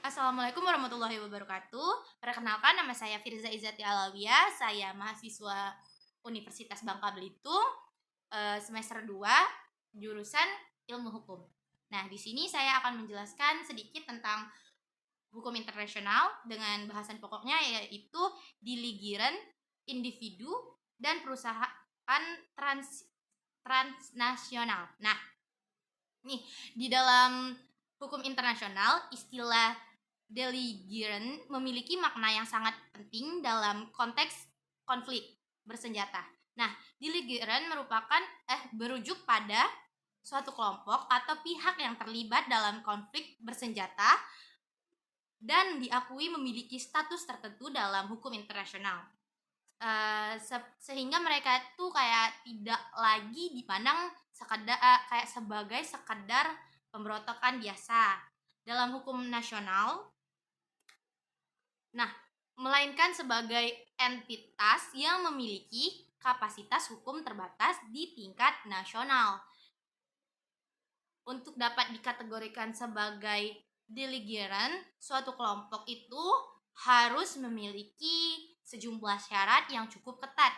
Assalamualaikum warahmatullahi wabarakatuh. Perkenalkan, nama saya Firza Izati Alawiyah. Saya mahasiswa Universitas Bangka Belitung, semester 2, jurusan Ilmu Hukum. Nah, di sini saya akan menjelaskan sedikit tentang hukum internasional dengan bahasan pokoknya, yaitu diligiran individu dan perusahaan transnasional. Nah, nih di dalam hukum internasional, istilah deligiran memiliki makna yang sangat penting dalam konteks konflik bersenjata. Nah, deligiran berujuk pada suatu kelompok atau pihak yang terlibat dalam konflik bersenjata dan diakui memiliki status tertentu dalam hukum internasional. Sehingga mereka itu kayak tidak lagi dipandang kayak sebagai sekedar pemberontakan biasa dalam hukum nasional. Nah, melainkan sebagai entitas yang memiliki kapasitas hukum terbatas di tingkat nasional. Untuk dapat dikategorikan sebagai deligiran, suatu kelompok itu harus memiliki sejumlah syarat yang cukup ketat.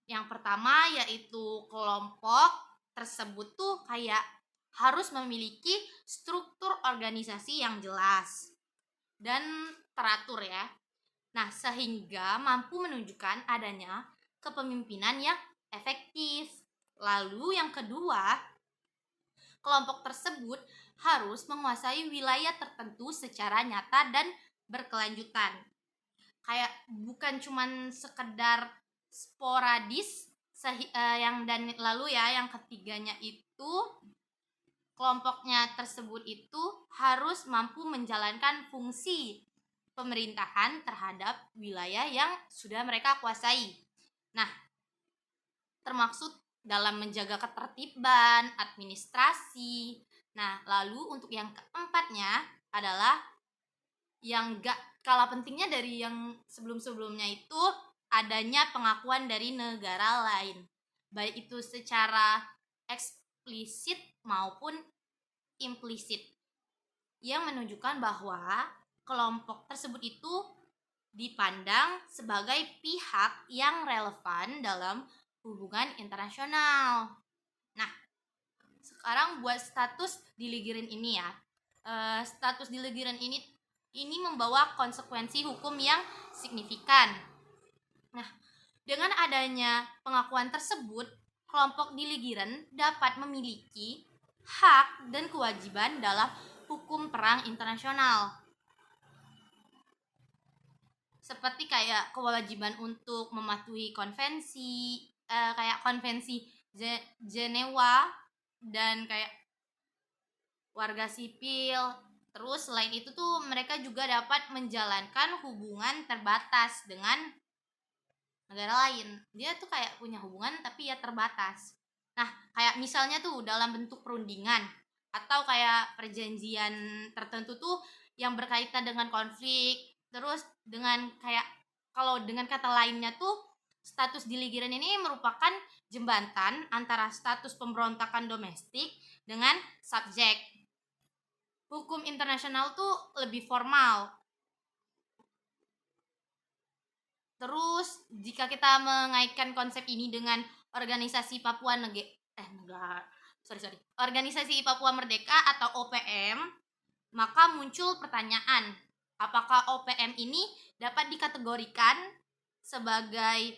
Yang pertama yaitu kelompok tersebut tuh kayak harus memiliki struktur organisasi yang jelas dan teratur ya. Nah, sehingga mampu menunjukkan adanya kepemimpinan yang efektif. Lalu yang kedua, kelompok tersebut harus menguasai wilayah tertentu secara nyata dan berkelanjutan. Kayak bukan cuman sekedar sporadis yang ketiganya itu kelompoknya tersebut itu harus mampu menjalankan fungsi pemerintahan terhadap wilayah yang sudah mereka kuasai. Nah, termaksud dalam menjaga ketertiban, administrasi. Nah, lalu untuk yang keempatnya adalah yang gak kalah pentingnya dari yang sebelum-sebelumnya itu adanya pengakuan dari negara lain, baik itu secara eksplisit maupun implisit, yang menunjukkan bahwa kelompok tersebut itu dipandang sebagai pihak yang relevan dalam hubungan internasional. Nah, sekarang buat status diligiran ini ya. Status diligiran ini membawa konsekuensi hukum yang signifikan. Nah, dengan adanya pengakuan tersebut, kelompok diligiran dapat memiliki hak dan kewajiban dalam hukum perang internasional. Seperti kayak kewajiban untuk mematuhi konvensi, kayak konvensi Jenewa dan kayak warga sipil. Terus selain itu tuh mereka juga dapat menjalankan hubungan terbatas dengan negara lain. Dia tuh kayak punya hubungan tapi ya terbatas. Nah, kayak misalnya tuh dalam bentuk perundingan atau kayak perjanjian tertentu tuh yang berkaitan dengan konflik. Terus dengan kayak kalau dengan kata lainnya tuh status diligiran ini merupakan jembatan antara status pemberontakan domestik dengan subjek. Hukum internasional tuh lebih formal. Terus jika kita mengaitkan konsep ini dengan organisasi Organisasi Papua Merdeka atau OPM, maka muncul pertanyaan, apakah OPM ini dapat dikategorikan sebagai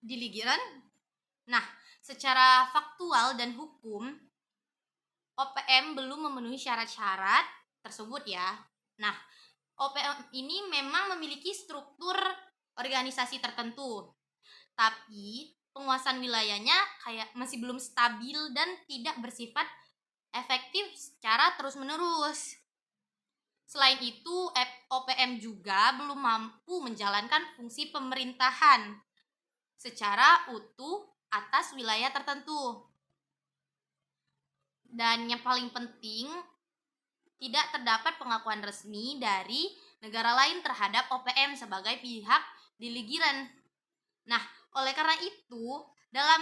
diligiran? Nah, secara faktual dan hukum, OPM belum memenuhi syarat-syarat tersebut ya. Nah, OPM ini memang memiliki struktur organisasi tertentu, tapi penguasaan wilayahnya kayak masih belum stabil dan tidak bersifat efektif secara terus-menerus. Selain itu, OPM juga belum mampu menjalankan fungsi pemerintahan secara utuh atas wilayah tertentu. Dan yang paling penting, tidak terdapat pengakuan resmi dari negara lain terhadap OPM sebagai pihak diligiran. Nah, oleh karena itu, dalam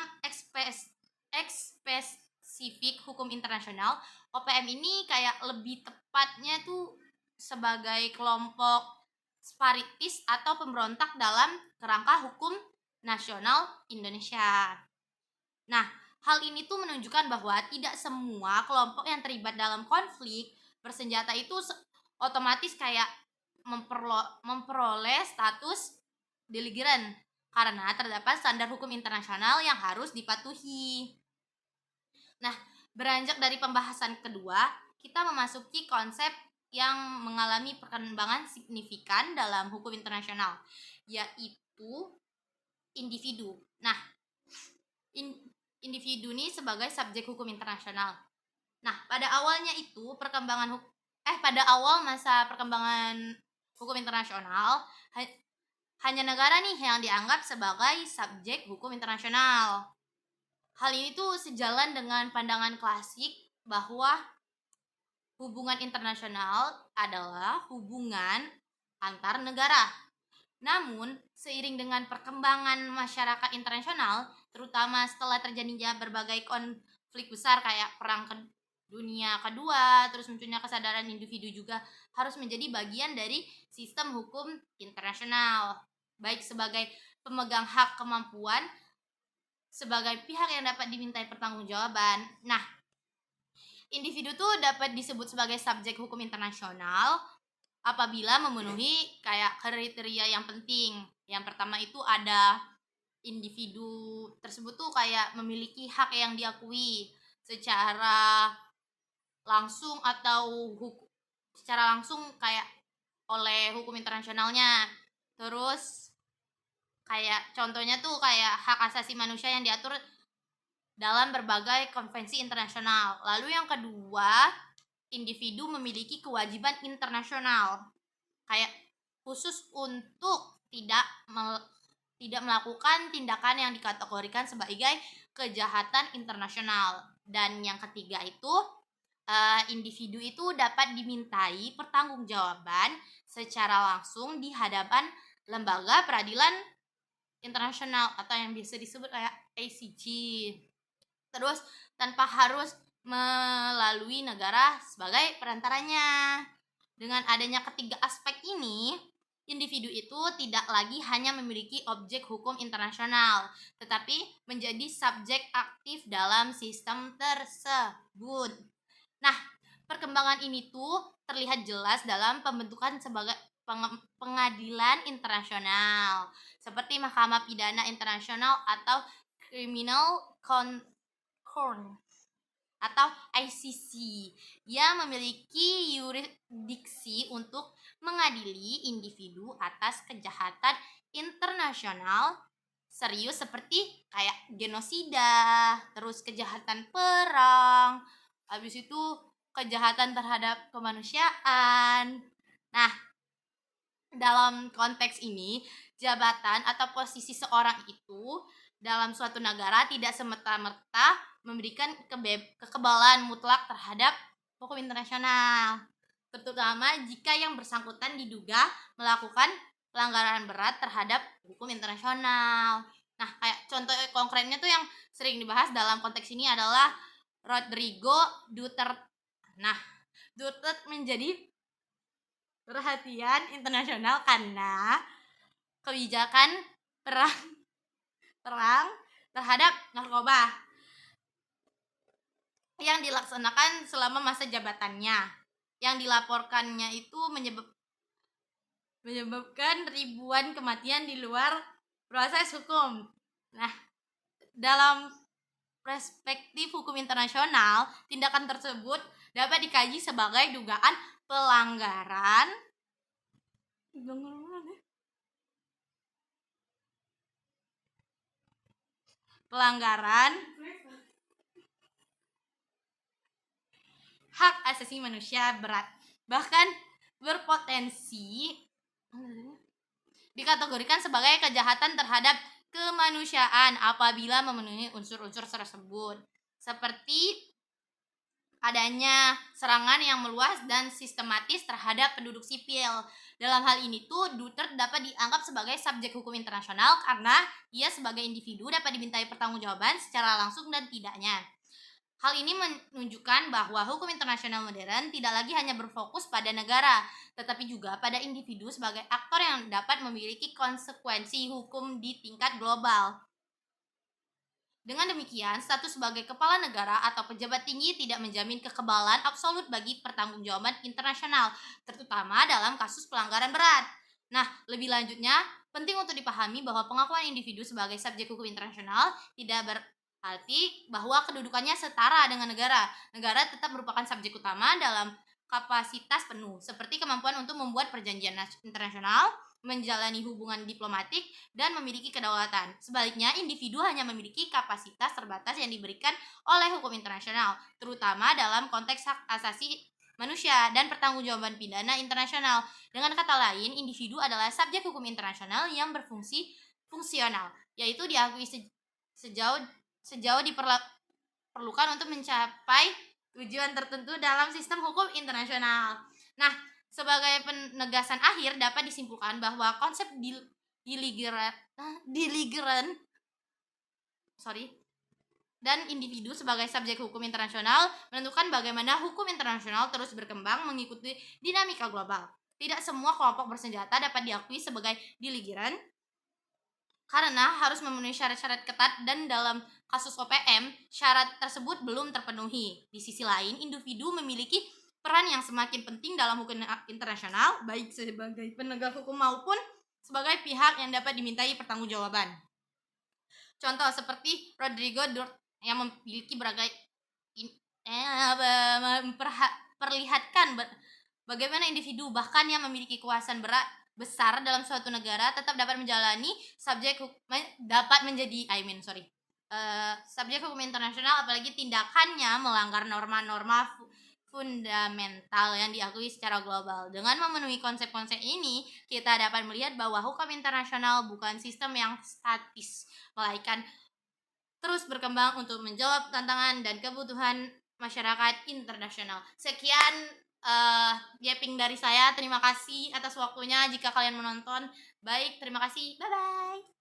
Pasifik Hukum Internasional. OPM ini kayak lebih tepatnya tuh sebagai kelompok separatis atau pemberontak dalam kerangka hukum nasional Indonesia. Nah, hal ini tuh menunjukkan bahwa tidak semua kelompok yang terlibat dalam konflik bersenjata itu otomatis kayak memperoleh status deligeran karena terdapat standar hukum internasional yang harus dipatuhi. Nah, beranjak dari pembahasan kedua, kita memasuki konsep yang mengalami perkembangan signifikan dalam hukum internasional, yaitu individu. Nah, individu ini sebagai subjek hukum internasional. Nah, pada awal masa perkembangan hukum internasional, hanya negara nih yang dianggap sebagai subjek hukum internasional. Hal ini tuh sejalan dengan pandangan klasik bahwa hubungan internasional adalah hubungan antar negara. Namun, seiring dengan perkembangan masyarakat internasional, terutama setelah terjadinya berbagai konflik besar kayak Perang Dunia Kedua, terus munculnya kesadaran individu juga harus menjadi bagian dari sistem hukum internasional, baik sebagai pemegang hak kemampuan, sebagai pihak yang dapat dimintai pertanggungjawaban. Nah, individu tuh dapat disebut sebagai subjek hukum internasional apabila memenuhi kayak kriteria yang penting. Yang pertama itu ada individu tersebut tuh kayak memiliki hak yang diakui secara langsung atau secara langsung kayak oleh hukum internasionalnya. Terus kayak contohnya tuh kayak hak asasi manusia yang diatur dalam berbagai konvensi internasional. Lalu yang kedua, individu memiliki kewajiban internasional kayak khusus untuk tidak melakukan tindakan yang dikategorikan sebagai kejahatan internasional. Dan yang ketiga itu individu itu dapat dimintai pertanggungjawaban secara langsung di hadapan lembaga peradilan internasional atau yang biasa disebut kayak ICJ. Terus tanpa harus melalui negara sebagai perantaranya. Dengan adanya ketiga aspek ini, individu itu tidak lagi hanya memiliki objek hukum internasional, tetapi menjadi subjek aktif dalam sistem tersebut. Nah, perkembangan ini tuh terlihat jelas dalam pembentukan sebagai pengadilan internasional, seperti Mahkamah Pidana Internasional atau Criminal Court atau ICC yang memiliki yurisdiksi untuk mengadili individu atas kejahatan internasional serius seperti kayak genosida, terus kejahatan perang, habis itu kejahatan terhadap kemanusiaan. Nah, dalam konteks ini, jabatan atau posisi seorang itu dalam suatu negara tidak semata-mata memberikan kekebalan mutlak terhadap hukum internasional, terutama jika yang bersangkutan diduga melakukan pelanggaran berat terhadap hukum internasional. Nah, kayak contoh konkretnya tuh yang sering dibahas dalam konteks ini adalah Rodrigo Duterte. Nah, Duterte menjadi perhatian internasional karena kebijakan perang terhadap narkoba yang dilaksanakan selama masa jabatannya, yang dilaporkannya itu menyebabkan ribuan kematian di luar proses hukum. Nah, dalam perspektif hukum internasional, tindakan tersebut dapat dikaji sebagai dugaan pelanggaran hak asasi manusia berat, bahkan berpotensi dikategorikan sebagai kejahatan terhadap kemanusiaan apabila memenuhi unsur-unsur tersebut, seperti adanya serangan yang meluas dan sistematis terhadap penduduk sipil. Dalam hal ini tuh Duterte dapat dianggap sebagai subjek hukum internasional karena ia sebagai individu dapat dimintai pertanggungjawaban secara langsung dan tidaknya. Hal ini menunjukkan bahwa hukum internasional modern tidak lagi hanya berfokus pada negara, tetapi juga pada individu sebagai aktor yang dapat memiliki konsekuensi hukum di tingkat global. Dengan demikian, status sebagai kepala negara atau pejabat tinggi tidak menjamin kekebalan absolut bagi pertanggungjawaban internasional, terutama dalam kasus pelanggaran berat. Nah, lebih lanjutnya, penting untuk dipahami bahwa pengakuan individu sebagai subjek hukum internasional tidak berarti bahwa kedudukannya setara dengan negara. Negara tetap merupakan subjek utama dalam kapasitas penuh, seperti kemampuan untuk membuat perjanjian internasional, menjalani hubungan diplomatik, dan memiliki kedaulatan. Sebaliknya, individu hanya memiliki kapasitas terbatas yang diberikan oleh hukum internasional, terutama dalam konteks hak asasi manusia dan pertanggungjawaban pidana internasional. Dengan kata lain, individu adalah subjek hukum internasional yang berfungsi fungsional, yaitu diakui sejauh diperlukan untuk mencapai tujuan tertentu dalam sistem hukum internasional. Nah, sebagai penegasan akhir dapat disimpulkan bahwa konsep diligeran dan individu sebagai subjek hukum internasional menentukan bagaimana hukum internasional terus berkembang mengikuti dinamika global. Tidak semua kelompok bersenjata dapat diakui sebagai diligeran karena harus memenuhi syarat-syarat ketat, dan dalam kasus OPM, syarat tersebut belum terpenuhi. Di sisi lain, individu memiliki peran yang semakin penting dalam hukum internasional, baik sebagai penegak hukum maupun sebagai pihak yang dapat dimintai pertanggungjawaban. Contoh seperti Rodrigo Duterte yang memiliki berbagai memperlihatkan bagaimana individu bahkan yang memiliki kekuasaan besar dalam suatu negara tetap dapat menjalani subjek hukum internasional, apalagi tindakannya melanggar norma-norma fundamental yang diakui secara global. Dengan memenuhi konsep-konsep ini, kita dapat melihat bahwa hukum internasional bukan sistem yang statis, melainkan terus berkembang untuk menjawab tantangan dan kebutuhan masyarakat internasional. Sekian Gaping dari saya. Terima kasih atas waktunya jika kalian menonton. Baik, terima kasih. Bye-bye.